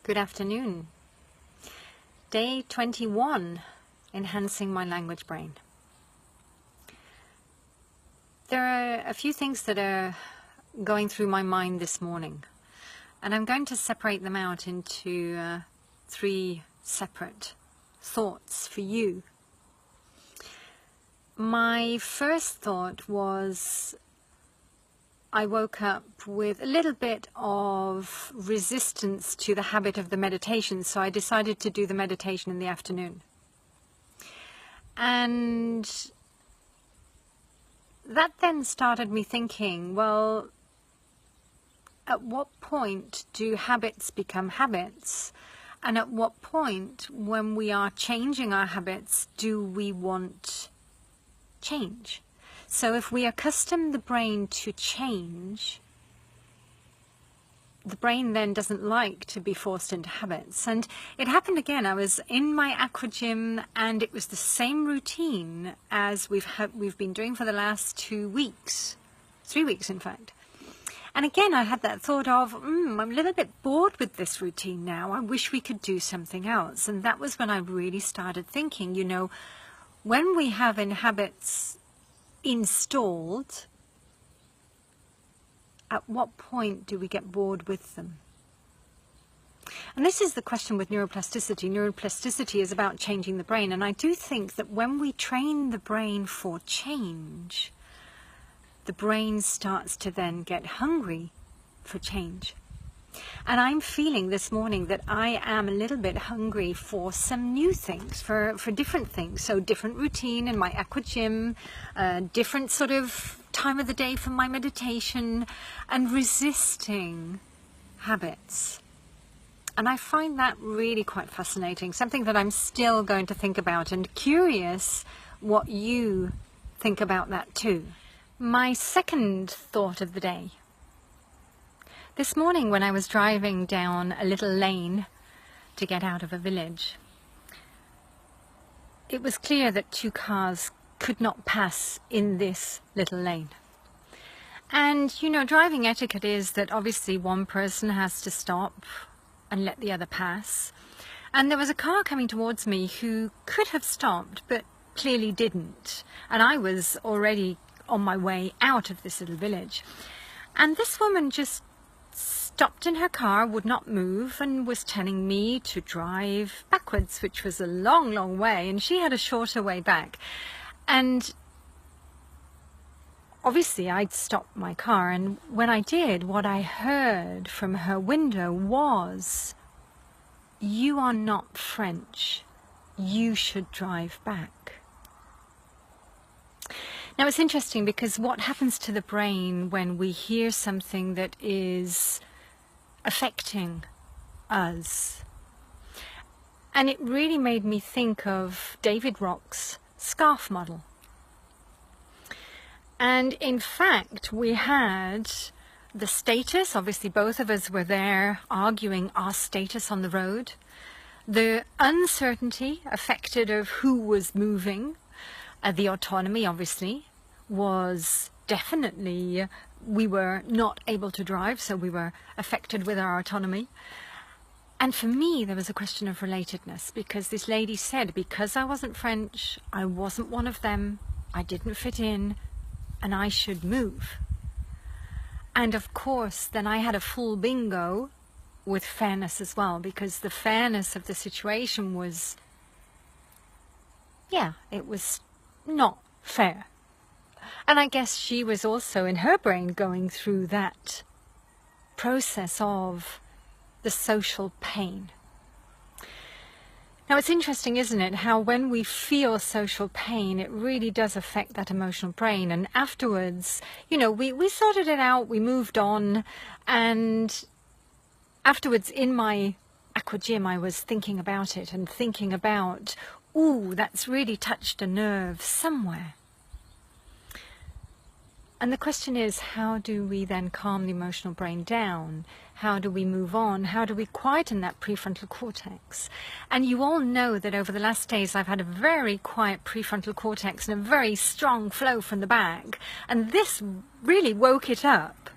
Good afternoon. Day 21, Enhancing My Language Brain. There are a few things that are going through my mind this morning, and I'm going to separate them out into three separate thoughts for you. My first thought was I woke up with a little bit of resistance to the habit of the meditation, so I decided to do the meditation in the afternoon. And that then started me thinking, well, at what point do habits become habits? And at what point, when we are changing our habits, do we want change? So if we accustom the brain to change, the brain then doesn't like to be forced into habits. And it happened again. I was in my aqua gym, and it was the same routine as we've been doing for the last 2 weeks, 3 weeks in fact. And again, I had that thought of, I'm a little bit bored with this routine now. I wish we could do something else. And that was when I really started thinking, when we have habits installed, at what point do we get bored with them? And this is the question with neuroplasticity. Neuroplasticity is about changing the brain, and I do think that when we train the brain for change, the brain starts to then get hungry for change. And I'm feeling this morning that I am a little bit hungry for some new things, for different things. So different routine in my aqua gym, different sort of time of the day for my meditation, and resisting habits. And I find that really quite fascinating, something that I'm still going to think about, and curious what you think about that too. My second thought of the day. This morning when I was driving down a little lane to get out of a village, it was clear that 2 cars could not pass in this little lane. And, driving etiquette is that obviously one person has to stop and let the other pass. And there was a car coming towards me who could have stopped, but clearly didn't. And I was already on my way out of this little village. And this woman just stopped in her car, would not move, and was telling me to drive backwards, which was a long, long way, and she had a shorter way back. And obviously I'd stopped my car, and when I did, what I heard from her window was, "You are not French. You should drive back." Now it's interesting because what happens to the brain when we hear something that is affecting us? And it really made me think of David Rock's scarf model. And in fact, we had the status, obviously both of us were there arguing our status on the road. The uncertainty affected of who was moving. The autonomy, obviously, was definitely, we were not able to drive, so we were affected with our autonomy. And for me, there was a question of relatedness, because this lady said, because I wasn't French, I wasn't one of them, I didn't fit in, and I should move. And of course, then I had a full bingo with fairness as well, because the fairness of the situation was, it was not fair. And I guess she was also in her brain going through that process of the social pain. Now it's interesting, isn't it, how when we feel social pain, it really does affect that emotional brain. And afterwards, we sorted it out, we moved on, and afterwards in my aqua gym, I was thinking about it and thinking about, that's really touched a nerve somewhere. And the question is, how do we then calm the emotional brain down? How do we move on? How do we quieten that prefrontal cortex? And you all know that over the last days I've had a very quiet prefrontal cortex and a very strong flow from the back. And this really woke it up.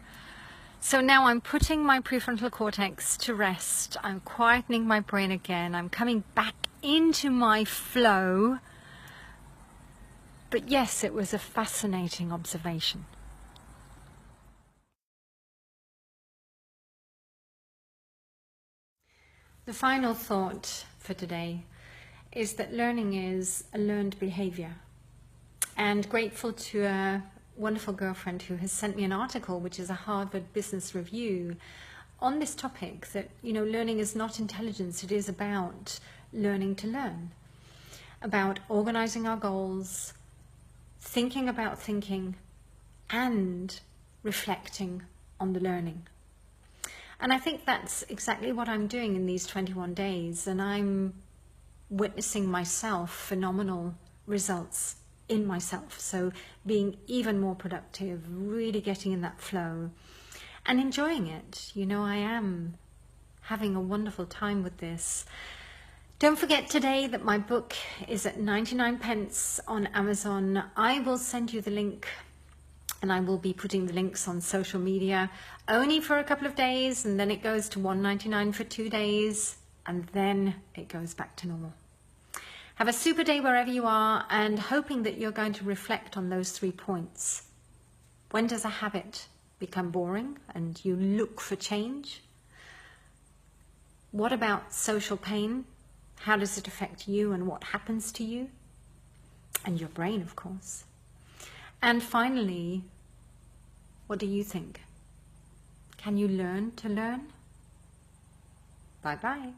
So now I'm putting my prefrontal cortex to rest. I'm quietening my brain again. I'm coming back into my flow. But yes, it was a fascinating observation. The final thought for today is that learning is a learned behavior. And grateful to a wonderful girlfriend who has sent me an article, which is a Harvard Business Review, on this topic that, learning is not intelligence. It is about learning to learn, about organizing our goals, thinking about thinking, and reflecting on the learning. And I think that's exactly what I'm doing in these 21 days. And I'm witnessing myself phenomenal results in myself. So being even more productive, really getting in that flow and enjoying it. I am having a wonderful time with this. Don't forget today that my book is at 99p on Amazon. I will send you the link, and I will be putting the links on social media only for a couple of days, and then it goes to $1.99 for 2 days, and then it goes back to normal. Have a super day wherever you are, and hoping that you're going to reflect on those 3 points. When does a habit become boring and you look for change? What about social pain? How does it affect you and what happens to you? And your brain, of course. And finally, what do you think? Can you learn to learn? Bye-bye.